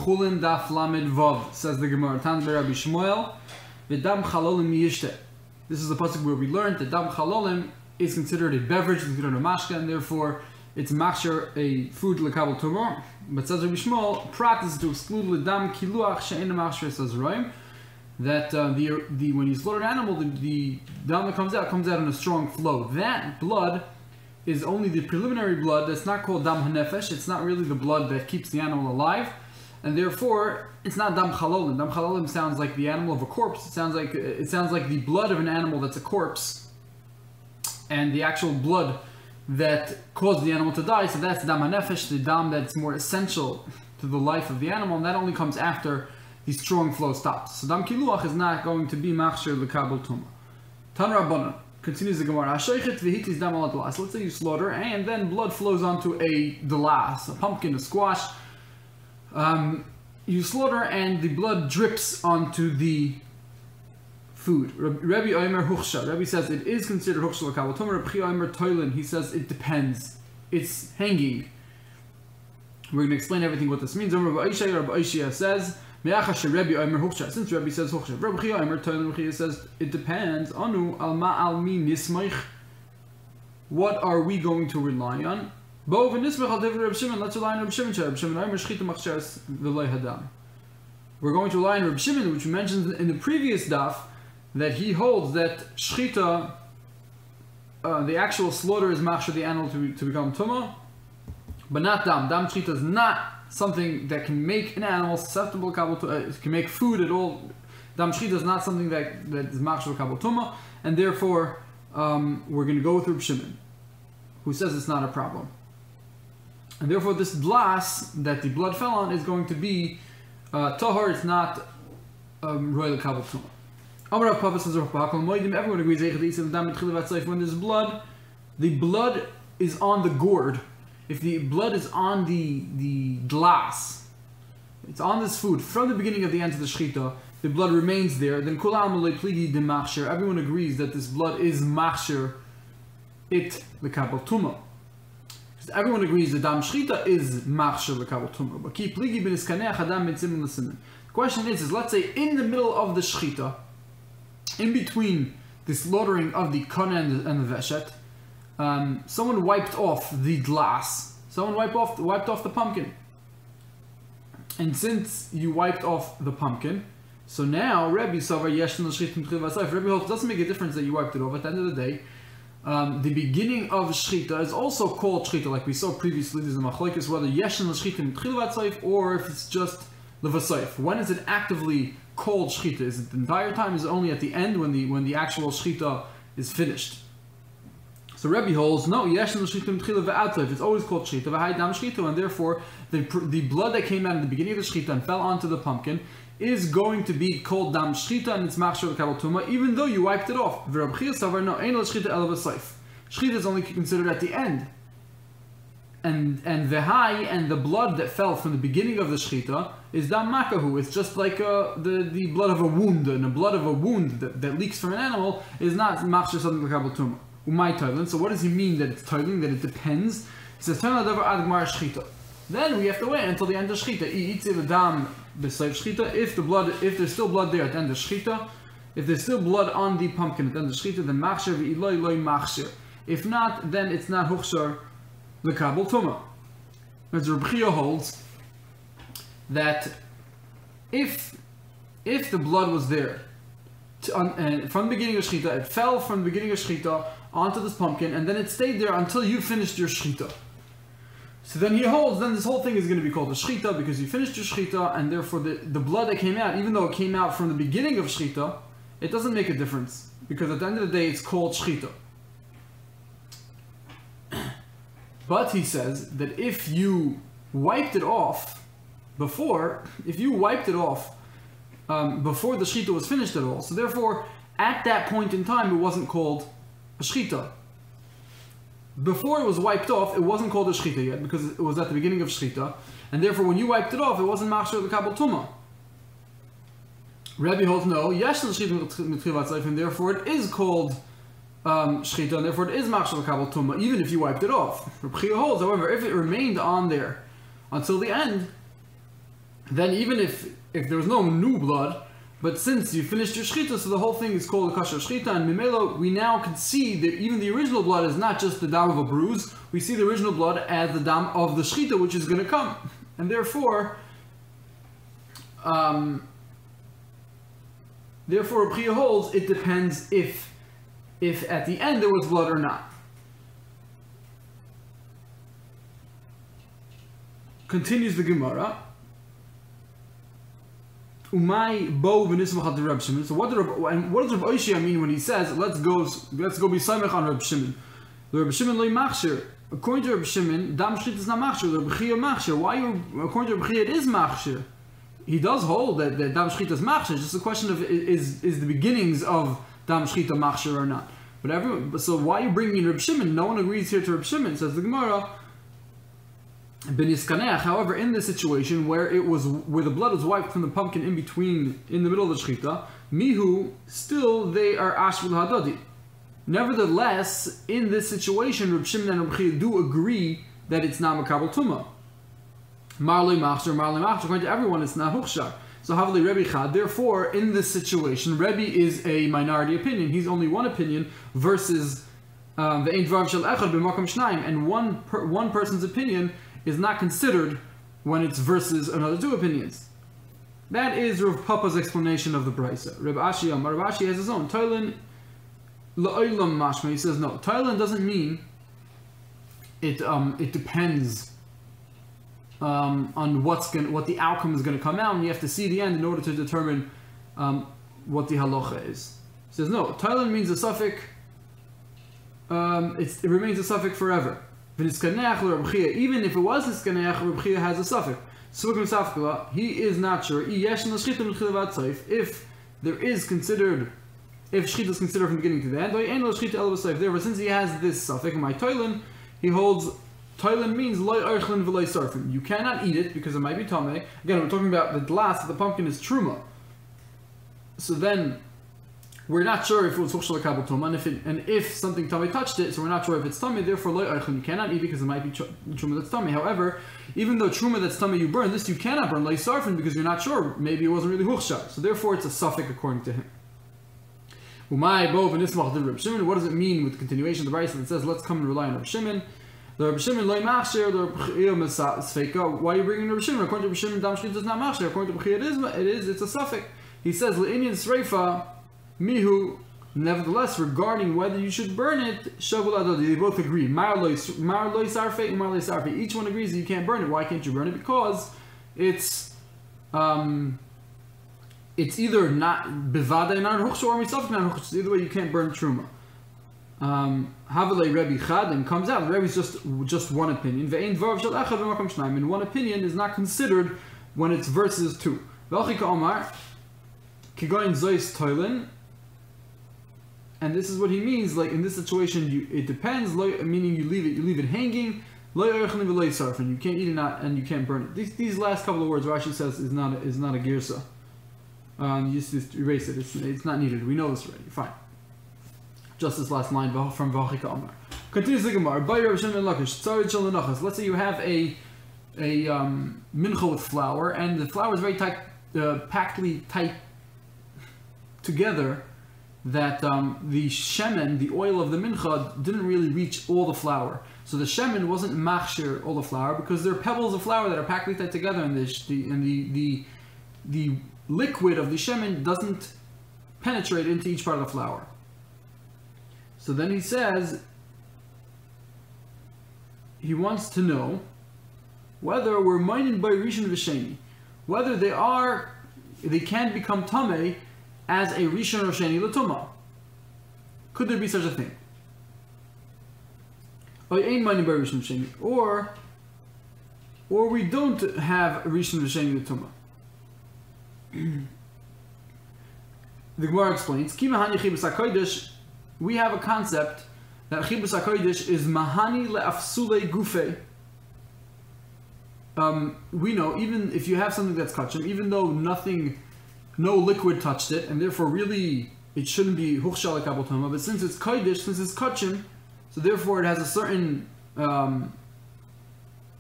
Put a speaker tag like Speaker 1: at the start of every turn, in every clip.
Speaker 1: Chulin Daf Lamed Vav, says the Gemara. Tan Rabbi Shmuel, V'dam chalolim yishte. This is the pasuk where we learned that dam chalolim is considered a beverage, it's considered a mashka, and therefore it's machshir, a food lekabel tumor. But says Rabbi Shmuel, prat is to exclude ledam kiluach she'en machshir sazroim. That when you slaughter an animal, the dam that comes out in a strong flow. That blood is only the preliminary blood. That's not called dam hanefesh. It's not really the blood that keeps the animal alive, and therefore it's not dam chalolim. Dam chalolim sounds like the animal of a corpse. It sounds like the blood of an animal that's a corpse, and the actual blood that caused the animal to die. So that's dam hanefesh, the dam that's more essential to the life of the animal, and that only comes after the strong flow stops. So dam kiluach is not going to be machshir lekabel tumah. Tan Rabbanan. Continues the Gemara. Let's say you slaughter and then blood flows onto a delas, a pumpkin, a squash. You slaughter and the blood drips onto the food. Rabbi Omer Huchsha. Rabbi says it is considered Huchsha l'kabel tumah. Rabbi Omer Toilin. He says it depends. It's hanging. We're going to explain everything what this means. Rabbi Oishia says, since Rabbi says Huchshav, Rabbi Eliyahu says it depends. Anu al ma'almi nismaich. What are we going to rely on? Bo v'nismach al devar Rabbi Shimon. Let's rely on Rabbi Shimon. Rabbi Shimon Omer shchita machsharas v'loy hadam. We're going to rely on Rabbi Shimon, which we mentioned in the previous daf, that he holds that shchita, the actual slaughter, is machshir the animal to become tumah, but not dam. Dam shchita is not something that can make an animal susceptible to can make food at all. Dam shchita is not something that is machshir kabel tumah, and therefore we're going to go with Reb Shimon, who says it's not a problem. And therefore this blas that the blood fell on is going to be tahor. It's not royal kabel tumah. Amar Papa says everyone agrees when there's blood, the blood is on the gourd. If the blood is on the glass, it's on this food from the beginning of the end of the shechita, the blood remains there, then everyone agrees that this blood is machshir it lekabel tumah. Everyone agrees that dam shechita is machshir lekabel tumah. But keep pligi ben iskaneach adam ben simin l'simin. The question is let's say in the middle of the shechita, in between the slaughtering of the kana and the veshet, someone wiped off the glass. Someone wiped off the pumpkin. And since you wiped off the pumpkin, so now Rabbi Savar Yeshin l'shchita m'tchil v'asayif. Rabbi holds it doesn't make a difference that you wiped it off. At the end of the day, the beginning of shchita is also called shchita, like we saw previously. There's a machlokes whether Yeshin l'shchita m'tchil v'asayif or if it's just l'vasayif. When is it actively called shchita? Is it the entire time? Is it only at the end when the actual shchita is finished? So Rebbe holds, no, it's always called shchita, and therefore the blood that came out in the beginning of the shchita and fell onto the pumpkin is going to be called dam shchita, and it's machshir kabel tumah, even though you wiped it off. Shchita is only considered at the end. And v'hai, and the blood that fell from the beginning of the shchita is dam makahu. It's just like the blood of a wound, and the blood of a wound that leaks from an animal is not machshir something kabel tumah. So what does he mean that it's toiling, that it depends? He says, then we have to wait until the end of shchita. If there's still blood there at the end of shchita, if there's still blood on the pumpkin at the end of shchita, then machshir v'iloi loi machshir. If not, then it's not huchshar l'kabel tumah. As Rabbi Eliyahu holds that if the blood was there from the beginning of shchita, it fell from the beginning of shchita onto this pumpkin, and then it stayed there until you finished your shchita. So then he holds, then this whole thing is going to be called a shchita because you finished your shchita, and therefore the blood that came out, even though it came out from the beginning of shchita, it doesn't make a difference because at the end of the day it's called shchita. But he says that if you wiped it off before the shchita was finished at all, so therefore at that point in time it wasn't called a shchita. Before it was wiped off, it wasn't called a shchita yet because it was at the beginning of shchita, and therefore when you wiped it off, it wasn't machshir l'kabel tumah. Rabbi holds no, yesh l'shchita, and therefore it is called shchita, and therefore it is machshir l'kabel tumah, even if you wiped it off. Rabbi holds, however, if it remained on there until the end, then even if there was no new blood, but since you finished your shchita, so the whole thing is called a kasher shchita, and mimelo, we now can see that even the original blood is not just the dam of a bruise, we see the original blood as the dam of the shchita, which is going to come. And therefore, Rabbi Chia holds it depends if at the end there was blood or not. Continues the Gemara. Umay bo v'nismach Reb Shimon. So what does Rabbi Oshia mean when he says, let's go be samech on Reb Shimon? The Reb Shimon lo machshir. According to Reb Shimon, dam shchita is not machshir. The Reb Chia machshir. According to Reb Chia, it is machshir. He does hold that dam shchita is machshir. Just a question of is the beginnings of dam shchita machshir or not. But so why are you bringing in Reb Shimon? No one agrees here to Reb Shimon. Says the Gemara. However, in this situation where the blood was wiped from the pumpkin in the middle of the shchita, mihu, still they are ashvul hadadi. Nevertheless, in this situation, Reb Shimon and Reb Chia do agree that it's not makabel tuma. Marley machshir, according to everyone, it's not hukshar. So havli Rebbe chad. Therefore, in this situation, Rebbe is a minority opinion. He's only one opinion versus the ein dvar shel echad b'makom shnayim, and one person's opinion is not considered when it's versus another two opinions. That is Rav Papa's explanation of the Brisa. Rav Ashi has his own. Toilin la'olam mashma. He says no. Toilin doesn't mean it depends on what the outcome is going to come out, and you have to see the end in order to determine what the halacha is. He says no. Toilin means a suffix. It remains a suffix forever. Even if it was niskanech, Reb Chia has a suffix. He is not sure. If there is considered, if shchita is considered from beginning to the end, therefore, since he has this suffix, my toilin, he holds toilin means loy archlin v'loy sarfin. You cannot eat it because it might be tameh. Again, we're talking about the glass of the pumpkin is truma. So then, we're not sure if it was huchshal kabel tuma, and if something tummy touched it, so we're not sure if it's tummy. Therefore, loy archon, you cannot eat because it might be truma that's tummy. However, even though truma that's tummy you burn, this you cannot burn loy sarfin because you're not sure. Maybe it wasn't really huchshal. So therefore, it's a suffix according to him. Umay bo v'nismach Reb Shimon. What does it mean with the continuation of the Brisa that says, "Let's come and rely on Reb Shimon"? The Reb Shimon loy machshir. The Reb Chia sfeika. Why are you bringing Reb Shimon? According to Reb Shimon, dam shchita is not machshir. According to Reb Chia, it is. It's a suffix. He says le'inyan sreifa. Mihu, nevertheless, regarding whether you should burn it, shavul adodi, they both agree. Mar loy sarfe and mar loy sarfe. Each one agrees that you can't burn it. Why can't you burn it? Because it's either not bivada not huchshu or misafik not huchshu. Either way, you can't burn truma. Havelei Rebbe chad, and comes out. Rebbe's just one opinion. Ve'ein dvar shel echad b'makom shnayim. And one opinion is not considered when it's versus two. V'achika omar kigoyin zois toilin. And this is what he means. Like in this situation, it depends. Meaning you leave it hanging. You can't eat it and you can't burn it. These last couple of words, Rashi says, is not a girsa. You just erase it. It's not needed. We know this already. Fine. Just this last line from Vachika Amar. Continues the Gemara. Let's say you have a mincha with flour, and the flour is very tight, packedly tight together, that the shemen, the oil of the mincha, didn't really reach all the flour. So the shemen wasn't machshir all the flour because there are pebbles of flour that are packedly tight together, and the liquid of the shemen doesn't penetrate into each part of the flour. So then he says he wants to know whether we're minded by rishon v'sheni, whether they can become tameh as a rishon or sheni l'tumah. Could there be such a thing? Or we don't have rishon v'sheni l'tumah. The Gemara explains, we have a concept that chibus hakodesh is mahani le'afsulei gufei. We know even if you have something that's kachim, even though no liquid touched it, and therefore really it shouldn't be huchshal kabel tuma, but since it's kodesh, since it's kachim, so therefore it has a certain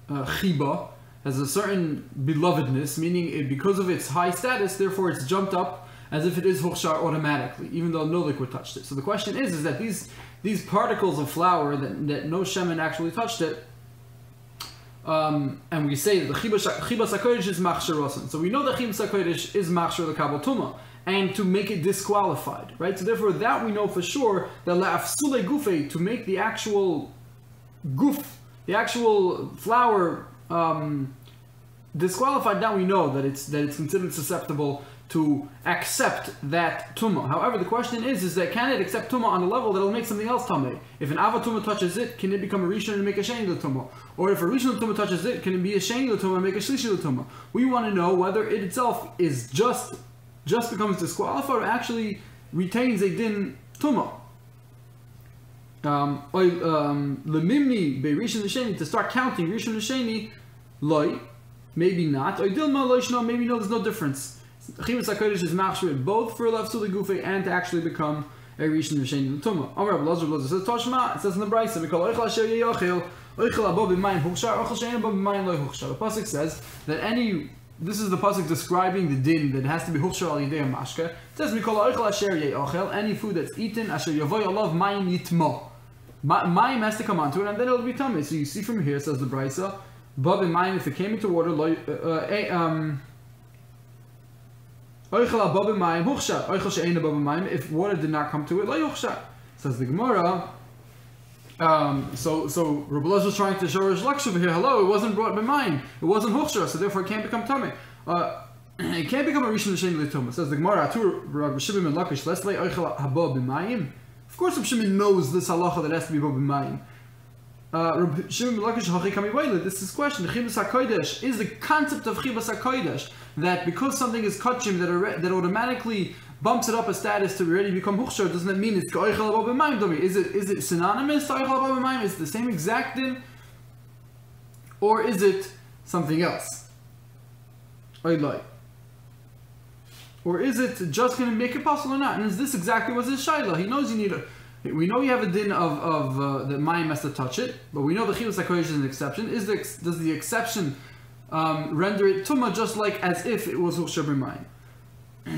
Speaker 1: chiba, has a certain belovedness, meaning because of its high status, therefore it's jumped up as if it is huchshar automatically, even though no liquid touched it. So the question is that these particles of flour that no shemen actually touched it, and we say that the chibas hakodesh is machshir rosan. So we know that chibas hakodesh is machshir l'kabel tumah, and to make it disqualified, right? So therefore, that we know for sure that la'afsule gufe, to make the actual guf, the actual flour disqualified. Now we know that it's considered susceptible to accept that tumah. However, the question is that can it accept tumah on a level that will make something else tameh? If an ava tumah touches it, can it become a rishon and make a sheni l'tumah? Or if a rishon tumah touches it, can it be a sheni l'tumah and make a shlishi l'tumah? We want to know whether it itself is just becomes disqualified or actually retains a din tumah. Lemimni be rishon l'sheni, to start counting rishon l'sheni, loy, maybe not. Or dilma loy shno, maybe no, there's no difference. Chibas hakodesh is machshir both for lafsuli gufe and to actually become a rishon l'sheni l'tumah. Amar Rabbi Eliyahu Raful says Toshma. It says in the Brayso, "Mikol oichel asher yeyachil oichel abo b'mayim huchshar oichel she'en abo b'mayim loy huchshar." The pasuk says that this is the pasuk describing the din that has to be huchshar al yidei mashke. It says Mikol oichel asher yeyachil, any food that's eaten asher yavoy alav mayim yitmo. Mayim has to come onto it and then it will be tummy. So you see from here, it says the Brayso, "Bo b'mayim, if it came into water if water did not come to it, says the Gemara. So Rabbi Eliyahu was trying to show Rish Lakish over here. Hello, it wasn't brought by mine. It wasn't huchshar, so therefore it can't become tummy. It can't become a rishon l'sheni l'tumah. Says the Gemara. Rabbi Shimon ben Lakish, let's lay oichel habo b'mayim. Of course, Rabbi Shimon knows this halacha that has to be bo b'mayim. Rabbi Shimon ben Lakish hachi kami vayla. This is question. Chibas hakodesh is the concept of chibas hakodesh, that because something is kachim that automatically bumps it up a status to already become huchshar, doesn't that mean it's oichel habo b'mayim? Is it synonymous to oichel habo b'mayim? Is it the same exact din, or is it something else? Or is it just going to make it possible or not? And is this exactly what's his shayla? He knows you need we know you have a din of that mayim has to touch it, but we know the chibas hakodesh is an exception. Does the exception render it tumah just like as if it was huchshar b'mayim?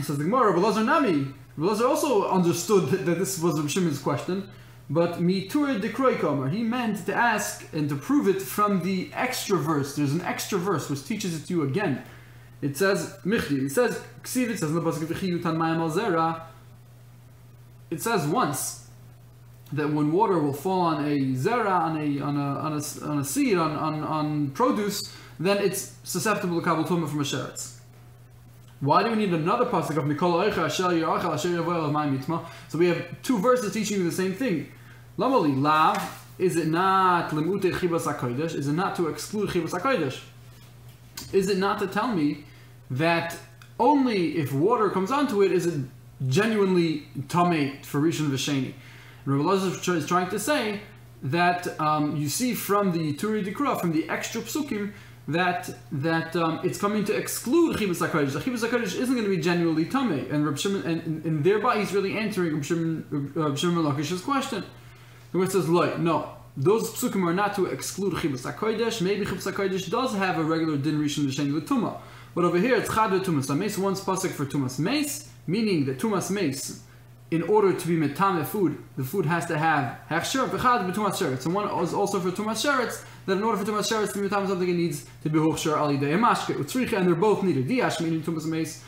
Speaker 1: Says the Gemara, Rabbi Elazar Nami. Rabbi Elazar also understood that this was Rabbi Shimon's question, but mitur dekroy kamer, he meant to ask and to prove it from the extra verse. There's an extra verse which teaches it to you again. It says Michdi. It says Ksiv. It says in the pasuk v'chiyutan mayim al zera. It says once that when water will fall on a zera, on a seed, on produce, then it's susceptible to kabel tumah from a sheretz. Why do we need another pasuk of Mikol oichel asher yirachel asher yavoy alav mayim yitma? So we have two verses teaching you the same thing. Lamali lav, is it not lemute chibas hakodesh? Is it not to exclude chibas hakodesh? Is it not to tell me that only if water comes onto it is it genuinely tamei for rishon v'sheni? Rabbi Elazar is trying to say that you see from the Turi Dikra, from the extra psukim, that it's coming to exclude chibas hakodesh. The chibas hakodesh isn't going to be genuinely tamei, and Rabbi Shimon, and thereby he's really answering Rabbi Shimon Lakish's question. The word says no. Those psukim are not to exclude chibas hakodesh. Maybe chibas hakodesh does have a regular din rishon l'sheni l'tumah, but over here it's chad v'tumas meis. One's pasuk for tumas meis, meaning that tumas meis, in order to be metame food, the food has to have hechsher v'chad b'tumas sheretz, and one is also for tumas sheretz, that in order for tumas sheretz to be metame something, it needs to be huchshar al yidei mashke utzricha, and they're both needed. Diash meaning tumas meis.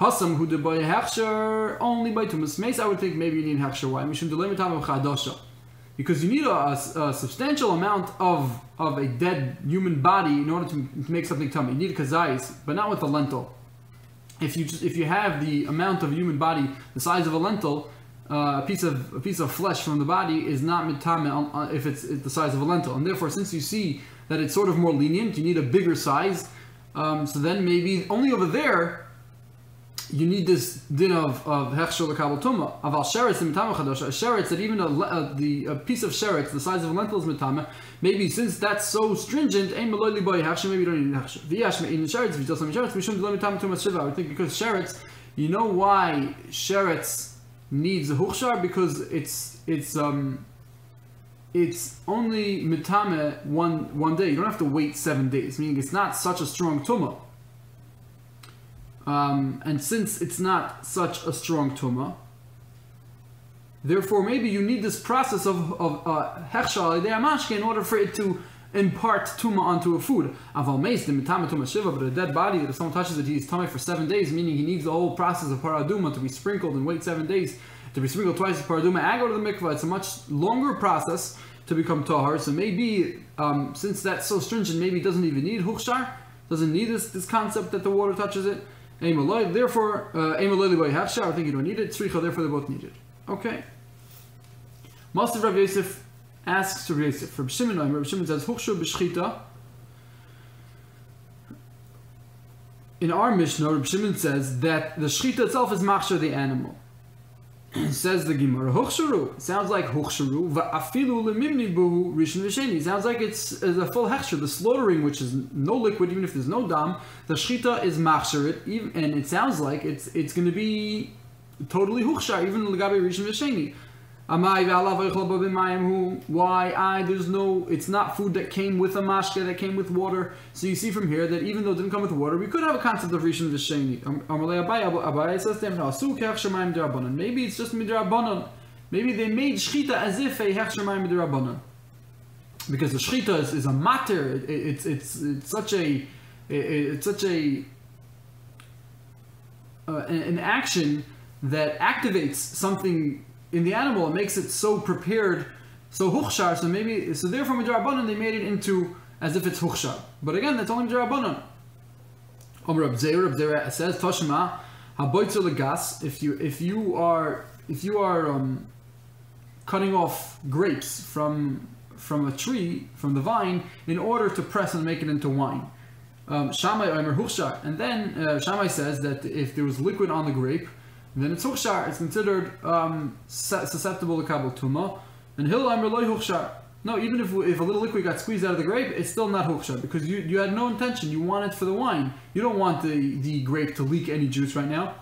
Speaker 1: Hasam who by hechsher only by tumas meis. I would think maybe you need hechsher. Why? Mishum delay metame v'chadosha. Because you need a substantial amount of a dead human body in order to make something tummy. You need a kazayis, but not with a lentil. If you have the amount of human body the size of a lentil, a piece of flesh from the body is not mitame if it's the size of a lentil. And therefore, since you see that it's sort of more lenient, you need a bigger size. So then maybe only over there you need this din of hechsher l'kabel tumah. Aval sheretz the mitame chadosh. A sheretz that even a piece of sheretz the size of a lentil is mitame. Maybe since that's so stringent, ein meloy liboy hechsher. Maybe you don't need hechsher. V'yash me'in sheretz v'jos am sheretz mishum d'lo mitame tumas shiva. I would think because sheretz, you know why sheretz needs a huchshar, because it's it's only mitame one day. You don't have to wait 7 days, meaning it's not such a strong tumah. And since it's not such a strong tumah, therefore maybe you need this process of hechsha al-yedei hamashke in order for it to impart tumah onto a food. Aval meis the mitame tumah shiva, but a dead body that if someone touches it, he's tummy for 7 days, meaning he needs the whole process of paraduma to be sprinkled and wait 7 days to be sprinkled twice as paraduma and go to the mikvah. It's a much longer process to become tahar. So maybe since that's so stringent, maybe it doesn't even need huchshar, doesn't need this concept that the water touches it. Therefore, I think you don't need it. Tzricha, therefore they both need it. Okay. Master Rabbi Yosef asks Rabbi Yosef. Rabbi Shimon says, Huchshu b'shchita. In our Mishnah, Rabbi Shimon says that the shchita itself is machshar the animal. Says the Gemara, Huchsharu. Sounds like Huchsharu. Va'afilu lemimni buhu rishon v'sheni. Sounds like it's a full hechsher. The slaughtering, which is no liquid, even if there's no dam, the shchita is machsharit, and it sounds like it's going to be totally huchshar, even l'gabe rishon v'sheni. Amai ve'alav eichel bo b'mayim hu. Why? There's no, it's not food that came with a mashke, that came with water. So you see from here that even though it didn't come with water, we could have a concept of rishon v'sheni. Amalei Abai says to him, no, asu k'hechsher mayim d'Rabbanan. Maybe it's just midrabanan. Maybe they made shchita as if a hechsher mayim d'Rabbanan. Because the shchita is a matter. It's such an action that activates something in the animal. It makes it so prepared, so huchshar. So therefore midrabanan they made it into as if it's huchshar. But again, that's only midrabanan. Rab Zera says Toshma haboitzer legas. If you are cutting off grapes from a tree, from the vine, in order to press and make it into wine. Shammai Omer huchshar, and then Shammai says that if there was liquid on the grape, then it's huchshar. It's considered susceptible to kabel tuma. And Hillel Omer loy huchshar. No, even if a little liquid got squeezed out of the grape, it's still not huchshar because you had no intention. You want it for the wine. You don't want the grape to leak any juice right now.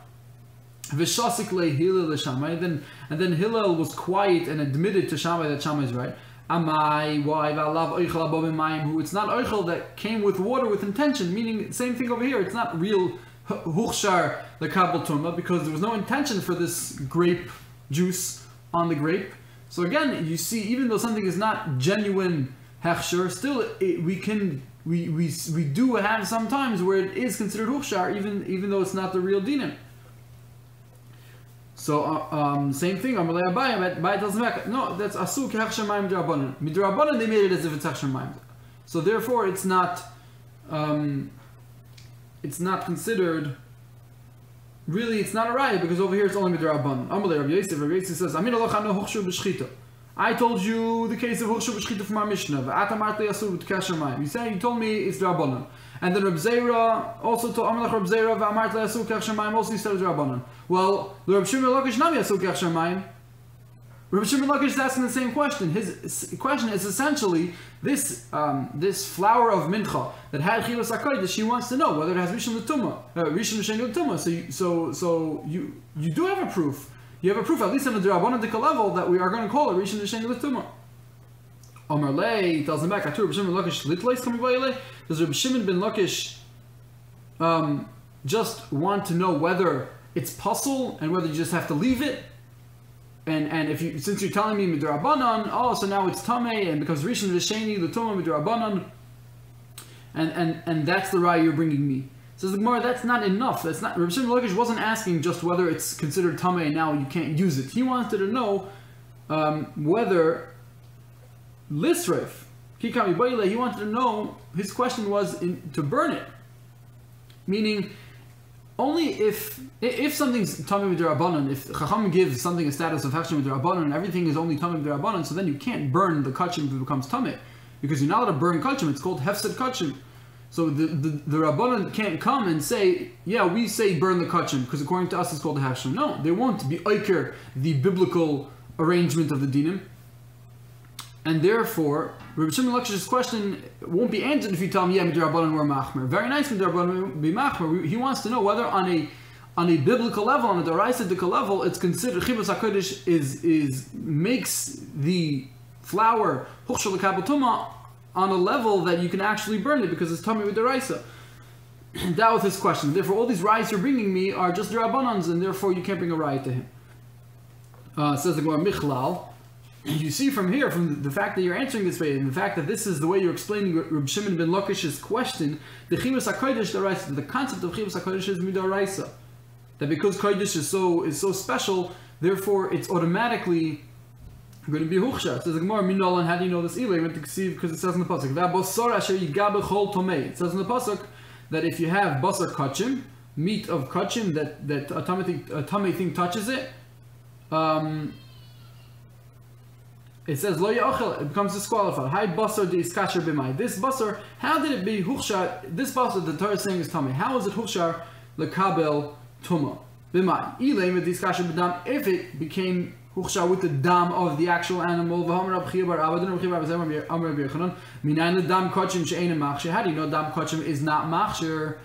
Speaker 1: V'shasik le Hillel le Shammai. And then Hillel was quiet and admitted to Shammai that Shammai is right. Amai, why, v'alav oichel abo b'mayim hu. It's not oichel that came with water with intention, meaning same thing over here. It's not real huchshar the kabel tuma because there was no intention for this grape juice on the grape. So again, you see, even though something is not genuine hechsher, still we do have some times where it is considered huchshar, even though it's not the real dinim. So same thing. Amalei Abai tells back. No, that's asu k'hechsher mayim midrabanan. Midrabanan they made it as if it's hechsher mayim. So therefore, it's not considered. Really, it's not a raya because over here it's only midrabanan. Amalei Rabbi Yosef. Rabbi Yosef says, "Amin alocha no huchshu b'shchita." I told you the case of huchshu b'shchita from our Mishnah. V'at amart li asu k'hechsher mayim. You told me it's drabanan. And then Reb Zera also told Amalek Reb Zera v'amart li asu k'hechsher mayim. Also he said drabanan. Well, the Reb Shimon Lakish nami asu k'hechsher mayim. Reb Shimon Lakish is asking the same question. His question is essentially this flour of mincha that had chilas hakodesh that she wants to know whether it has rishon l'tumah, rishon l'sheni l'tumah. So you do have a proof. You have a proof at least on the drabanan level that we are going to call it rishon l'sheni l'tumah. Amar Lei tells him back. Atu Reb Shimon Lakish litleis coming by Lei. Does Reb Shimon ben Lakish just want to know whether it's puzzle and whether you just have to leave it? And since you're telling me midrabanan, so now it's tamei and because rishon v'sheni l'tumah midrabanan, and that's the raya you're bringing me. Says the Gemara, that's not enough. That's not. Rabbi Shimon Lakish wasn't asking just whether it's considered tamei and now you can't use it. He wanted to know whether lisref kikami ba'ile. He wanted to know. His question was to burn it, meaning. Only if something's tamei midrabanan, if Chacham gives something a status of hechsher midrabanan, and everything is only tamei midrabanan, so then you can't burn the kachim if it becomes tamei, because you're not allowed to burn kachim. It's called hefsed kachim. So the rabbanan can't come and say, yeah, we say burn the kachim because according to us it's called a hechsher. No, they won't be oiker the biblical arrangement of the dinim, and therefore Rabbi Shimon Lakish's question won't be answered if you tell him, yeah, midrabanan we're machmer. Very nice, midrabanan be machmer. He wants to know whether on a biblical level, on a daraisidical level, it's considered chibas hakodesh is makes the flour huchshar l'kabel tumah on a level that you can actually burn it because it's tummy with the raisa. That was his question. Therefore, all these rayas you're bringing me are just rabbanans, and therefore you can't bring a raya to him. Says the Gemara Michlal. You see from here, from the fact that you're answering this way, and the fact that this is the way you're explaining Reb Shimon ben Lakish's question, the chivas hakodesh daraisa, the concept of chivas hakodesh is midaraisa. That because kodesh is so special, therefore it's automatically going to be huchsha. It says the Gemara Minol, and how do you know this? Because it says in the pasuk, it says in the pasuk that if you have basar kachim, meat of kachim, that a tummy thing touches it, it says lo yachel, it becomes disqualified. Hi basar de iskasher b'mai. This basar, how did it be huchshar? This basar, the Torah is saying is tummy. How is it huchshar lekabel tuma b'mai? Ilay with iskasher b'dam. If it became huchshar with the dam of the actual animal, v'hamar abchir bar abadin abchir bar zayim amar b'yechanan minayin the dam kachim she'ein machshir. How do you know dam kachim is not machshir?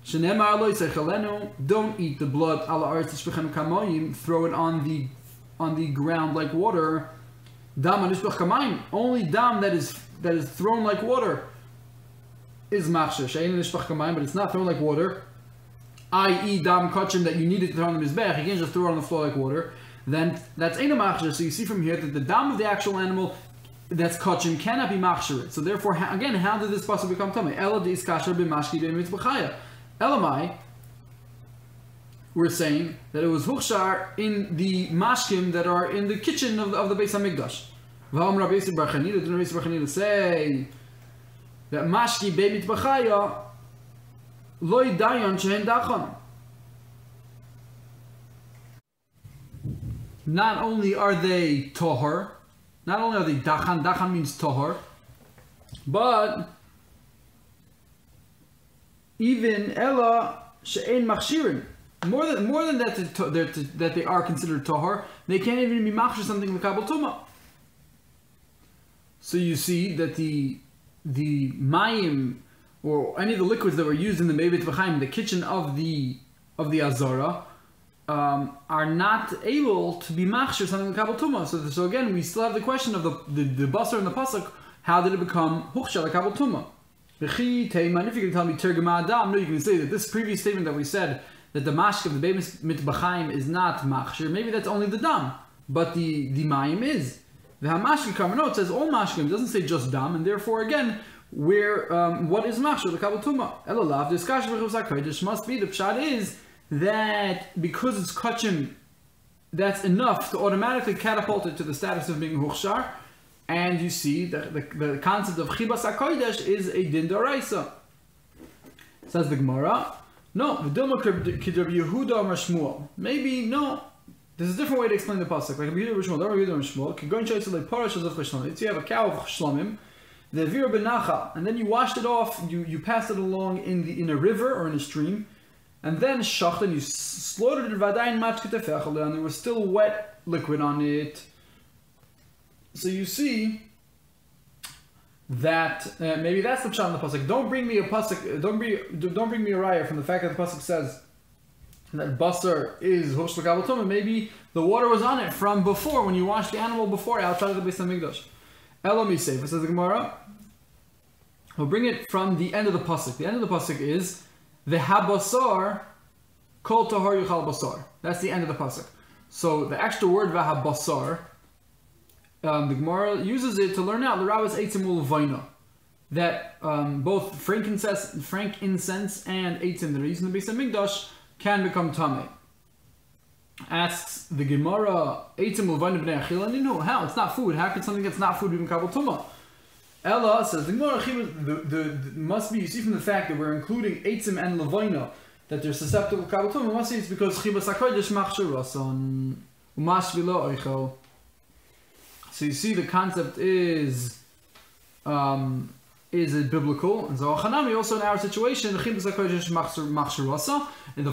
Speaker 1: Shenemar lo yisechalenu. Don't eat the blood ala aretz tishbechem kamoyim. Throw it on the ground like water. Dam anishbech kamayim. Only dam that is thrown like water is machshir. She'ein anishbech kamayim, but it's not thrown like water. I.e. dam kachim that you need it to throw on the mizbech. You can't just throw it on the floor like water. Then that's ain't a machshir. So you see from here that the dam of the actual animal that's kachim cannot be machshir. So therefore, again, how did this pasuk become tamei? Ela di iskasher b'mashki b'mitzbachaya. Elamai, we're saying that it was huchshar in the mashkim that are in the kitchen of the Beis HaMikdash. V'am Rabbi Yisrael bar Chanina, didn't Rabbi Yisrael bar Chanina say that mashki b'mitzbachaya lo dayan shehen dachan. Not only are they tohar, not only are they dachan means tohar, but even ella she'ein machshirin. More than that they are considered tohar, they can't even be machshir something in the kabel tumah. So you see that the mayim or any of the liquids that were used in the beit v'chaim, the kitchen of the azara, are not able to be machshir something in the kabel tumah. So again, we still have the question of the basar and the pasuk. How did it become huchshar the kabel tumah? If you can tell me tergema adam, no, you can say that this previous statement that we said that the mashk of the beit mitbachaim is not machshir. Maybe that's only the dam, but the mayim is. The hamashkim karmanot, it says all mashkim. It doesn't say just dam, and therefore again, what is machshir the kabel tumah? Elalav discussion must be the pshat is that because it's kachim, that's enough to automatically catapult it to the status of being huchshar. And you see that the concept of chibas hakodesh is a din d'oraisa. Says the Gemara, no, v'dilma k'Rabbi Yehuda Amar Shmuel. Maybe no. There's a different way to explain the pasuk. Like Rabbi Yehuda Shmuel, Rabbi Yehuda Shmuel. K'goin shayis le parash of Shlomim. You have a cow of Shlomim, the vira benacha, and then you washed it off. You passed it along in a river or in a stream, and then shachtan, you slaughtered it v'adayin matchketefech, and there was still wet liquid on it. So you see that maybe that's the pshat in the pasuk. Don't bring me a pasuk. Don't bring me a raya from the fact that the pasuk says that basar is huchshar l'kabel tumah. Maybe the water was on it from before when you washed the animal before outside of the Beis HaMikdash. Elomi sefer says the Gemara. We'll bring it from the end of the pasuk. The end of the pasuk is the habasar kol tahar yuchal basar. That's the end of the pasuk. So the extra word v'habasar. The Gemara uses it to learn out the rabbis eitzim ulvaina, that both frankincense and eitzim that are used in the Beis HaMikdash can become tamei. Asks the Gemara, eitzim ulvaina b'nei achila. You know how it's not food. How can something that's not food become kabel tumah? Ella says the Gemara must be. You see from the fact that we're including eitzim and levaina that they're susceptible to kabel tumah. Must be it's because chibas hakodesh machshir rason umash v'lo oichel. So you see the concept is it biblical? And so Hanami also in our situation, in the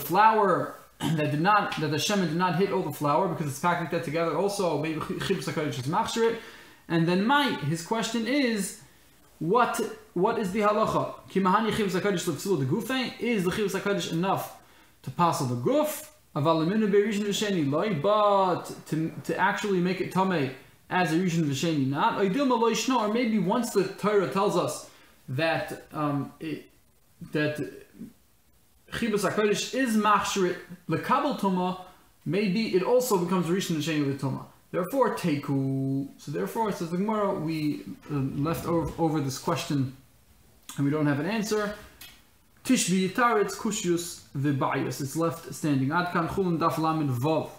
Speaker 1: flour that the shemen did not hit all the flour because it's packed that together. Also maybe chibus hakodesh is machshir it. And then his question is, what is the halacha? Kimahani chibus hakodesh l'psilu the gufe? Is the chibus hakodesh enough to passel the guf? But to actually make it tamei as a Rishon V'Sheni not. Or maybe once the Torah tells us that that Chibas HaKodesh is machshirit lekabel tuma, maybe it also becomes Rishon V'Sheni with tuma. Therefore, teku. So therefore, says the Gemara, we left over this question and we don't have an answer. Tishbi Yitaretz Kushius V'Bayus. It's left standing. Adkan Chulin Daf Lamed Vav.